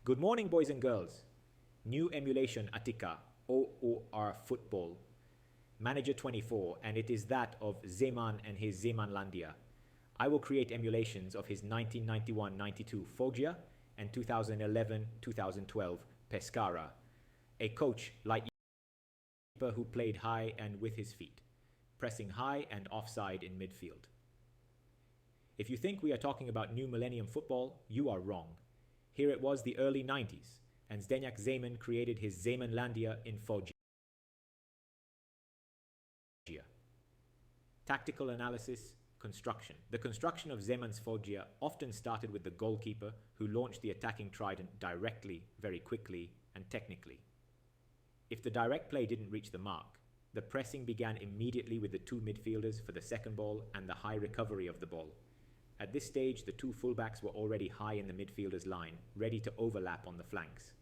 Good morning, boys and girls. New emulation Attica, OOR football. Manager 24, and it is that of Zeman and his Zemanlandia. I will create emulations of his 1991-92 Foggia and 2011-2012 Pescara. A coach like keeper who played high and with his feet, pressing high and offside in midfield. If you think we are talking about new millennium football, you are wrong. Here it was the early 90s, and Zdeněk Zeman created his Zemanlandia in Foggia. Tactical analysis, construction. The construction of Zeman's Foggia often started with the goalkeeper who launched the attacking trident directly, very quickly, and technically. If the direct play didn't reach the mark, the pressing began immediately with the two midfielders for the second ball and the high recovery of the ball. At this stage, the two fullbacks were already high in the midfielders' line, ready to overlap on the flanks.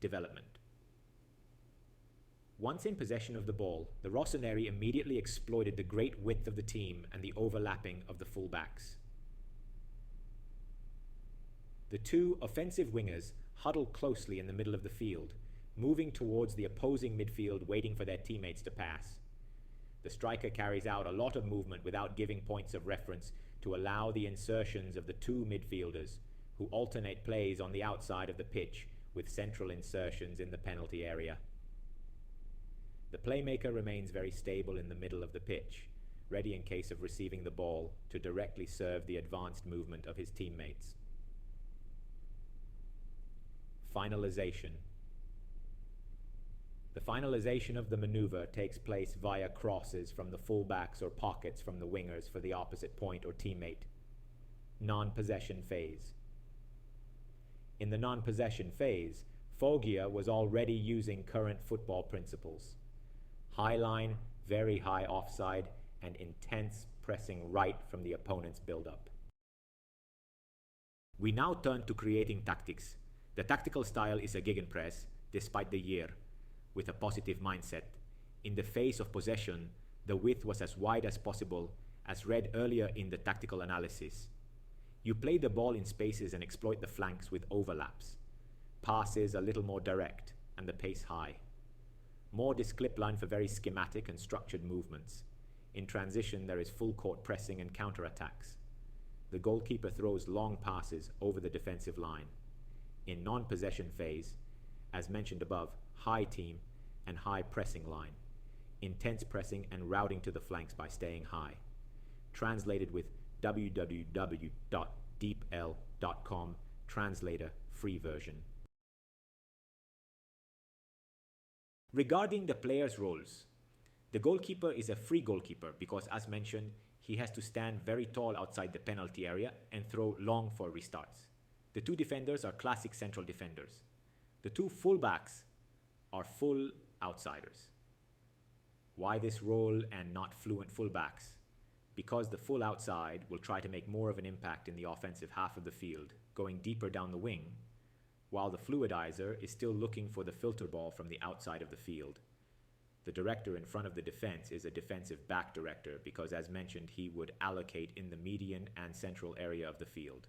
Development. Once in possession of the ball, the Rossoneri immediately exploited the great width of the team and the overlapping of the fullbacks. The two offensive wingers huddled closely in the middle of the field, moving towards the opposing midfield, waiting for their teammates to pass. The striker carries out a lot of movement without giving points of reference to allow the insertions of the two midfielders, who alternate plays on the outside of the pitch with central insertions in the penalty area. The playmaker remains very stable in the middle of the pitch, ready in case of receiving the ball to directly serve the advanced movement of his teammates. Finalization. The finalization of the maneuver takes place via crosses from the fullbacks or pockets from the wingers for the opposite point or teammate. Non-possession phase. In the non-possession phase, Foggia was already using current football principles. High line, very high offside, and intense pressing right from the opponent's build-up. We now turn to creating tactics. The tactical style is a gegenpress, despite the year, with a positive mindset. In the face of possession, the width was as wide as possible, as read earlier in the tactical analysis. You play the ball in spaces and exploit the flanks with overlaps. Passes a little more direct, and the pace high. More disclip line for very schematic and structured movements. In transition, there is full court pressing and counter-attacks. The goalkeeper throws long passes over the defensive line. In non-possession phase, as mentioned above, high team and high pressing line. Intense pressing and routing to the flanks by staying high. Translated with www.deepl.com, translator free version. Regarding the players' roles, the goalkeeper is a free goalkeeper because, as mentioned, he has to stand very tall outside the penalty area and throw long for restarts. The two defenders are classic central defenders. The two fullbacks are full outsiders. Why this role and not fluent fullbacks? Because the full outside will try to make more of an impact in the offensive half of the field, going deeper down the wing, while the fluidizer is still looking for the filter ball from the outside of the field. The director in front of the defense is a defensive back director because, as mentioned, he would allocate in the median and central area of the field.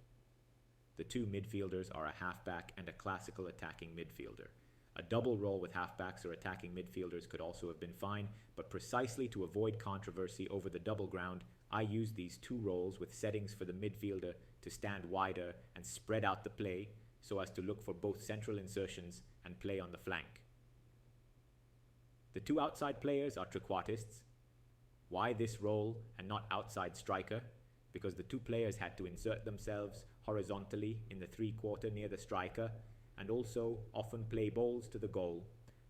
The two midfielders are a halfback and a classical attacking midfielder. A double role with halfbacks or attacking midfielders could also have been fine, but precisely to avoid controversy over the double ground, I used these two roles with settings for the midfielder to stand wider and spread out the play so as to look for both central insertions and play on the flank. The two outside players are trequartists. Why this role and not outside striker? Because the two players had to insert themselves horizontally in the three-quarter near the striker and also often play balls to the goal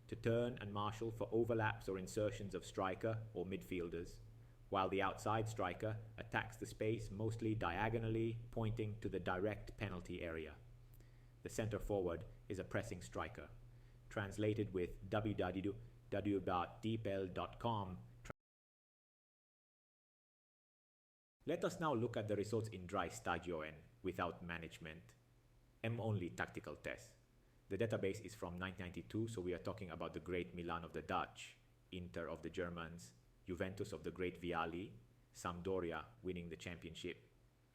to turn and marshal for overlaps or insertions of striker or midfielders, while the outside striker attacks the space mostly diagonally, pointing to the direct penalty area. The center forward is a pressing striker. Translated with www.deepl.com. Let us now look at the results in dry stadio N, without management. M-only tactical test. The database is from 1992, so we are talking about the great Milan of the Dutch, Inter of the Germans, Juventus of the great Vialli, Sampdoria winning the championship,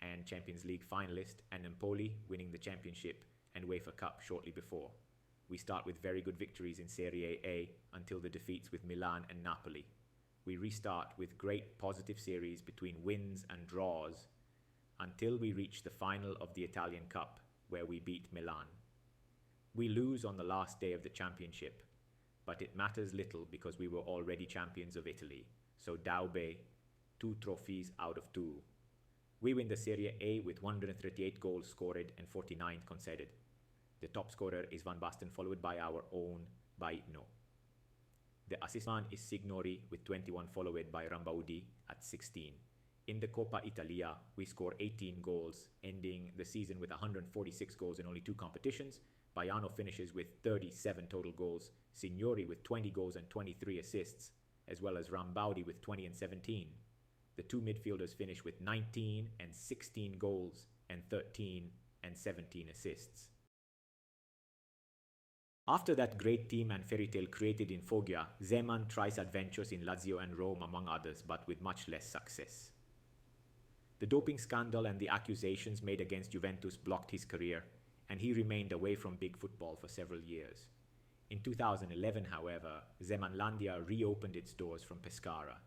and Champions League finalist, and Empoli winning the championship and UEFA Cup shortly before. We start with very good victories in Serie A until the defeats with Milan and Napoli. We restart with great positive series between wins and draws until we reach the final of the Italian Cup, where we beat Milan. We lose on the last day of the championship, but it matters little because we were already champions of Italy, so Daube, 2 trophies out of 2. We win the Serie A with 138 goals scored and 49 conceded. The top scorer is Van Basten, followed by our own Baitno. The assist man is Signori with 21, followed by Rambaudi at 16. In the Coppa Italia, we score 18 goals, ending the season with 146 goals in only 2 competitions. Baiano finishes with 37 total goals, Signori with 20 goals and 23 assists, as well as Rambaudi with 20 and 17. The 2 midfielders finish with 19 and 16 goals and 13 and 17 assists. After that great team and fairy tale created in Foggia, Zeman tries adventures in Lazio and Rome among others, but with much less success. The doping scandal and the accusations made against Juventus blocked his career, and he remained away from big football for several years. In 2011, however, Zemanlandia reopened its doors from Pescara.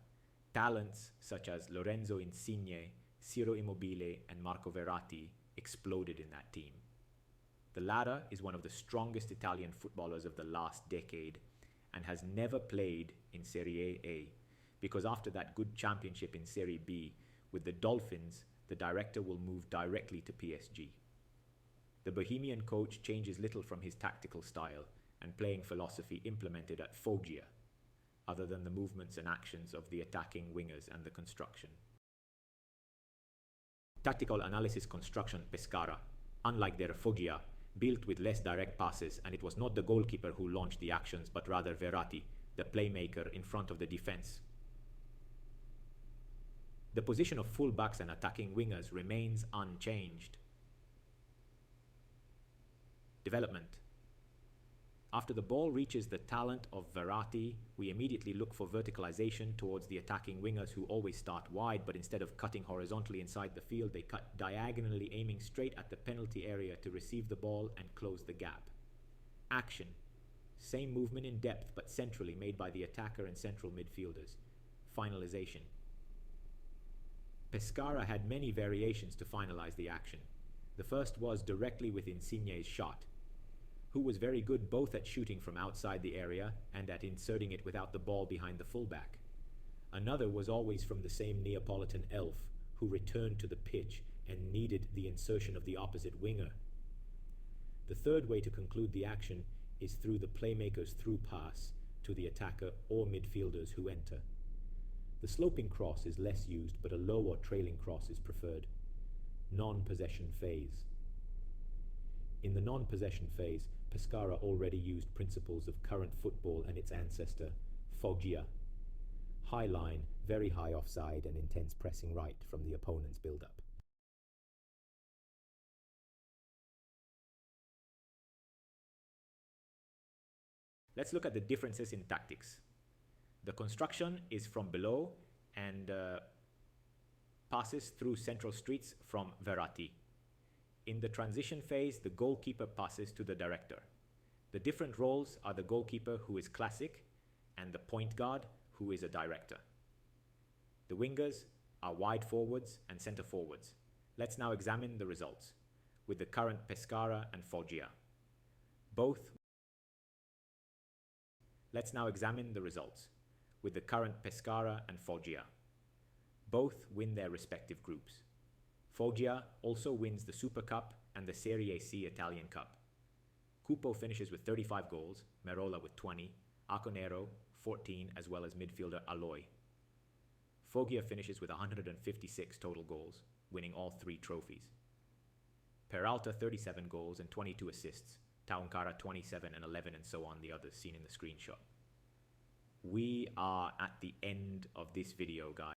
Talents such as Lorenzo Insigne, Ciro Immobile, and Marco Verratti exploded in that team. The latter is one of the strongest Italian footballers of the last decade and has never played in Serie A because after that good championship in Serie B with the Dolphins, the director will move directly to PSG. The Bohemian coach changes little from his tactical style and playing philosophy implemented at Foggia, other than the movements and actions of the attacking wingers and the construction. Tactical analysis construction Pescara, unlike their Foggia, built with less direct passes, and it was not the goalkeeper who launched the actions but rather Verratti, the playmaker in front of the defense. The position of fullbacks and attacking wingers remains unchanged. Development. After the ball reaches the talent of Verratti, we immediately look for verticalization towards the attacking wingers who always start wide, but instead of cutting horizontally inside the field, they cut diagonally, aiming straight at the penalty area to receive the ball and close the gap. Action. Same movement in depth, but centrally made by the attacker and central midfielders. Finalization. Pescara had many variations to finalize the action. The first was directly with Insigne's shot, who was very good both at shooting from outside the area and at inserting it without the ball behind the fullback. Another was always from the same Neapolitan elf, who returned to the pitch and needed the insertion of the opposite winger. The third way to conclude the action is through the playmaker's through pass to the attacker or midfielders who enter. The sloping cross is less used, but a low or trailing cross is preferred. Non-possession phase. In the non-possession phase, Pescara already used principles of current football and its ancestor, Foggia. High line, very high offside, and intense pressing right from the opponent's build-up. Let's look at the differences in tactics. The construction is from below and passes through central streets from Verratti. In the transition phase, the goalkeeper passes to the director. The different roles are the goalkeeper, who is classic, and the point guard, who is a director. The wingers are wide forwards and center forwards. Let's now examine the results with the current Pescara and Foggia. Let's now examine the results with the current Pescara and Foggia. Both win their respective groups. Foggia also wins the Super Cup and the Serie C Italian Cup. Cupo finishes with 35 goals, Merola with 20, Aconero 14, as well as midfielder Aloy. Foggia finishes with 156 total goals, winning all 3 trophies. Peralta 37 goals and 22 assists, Taunkara 27 and 11, and so on, the others seen in the screenshot. We are at the end of this video, guys.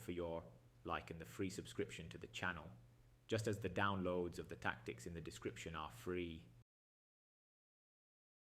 For your like and the free subscription to the channel, just as the downloads of the tactics in the description are free.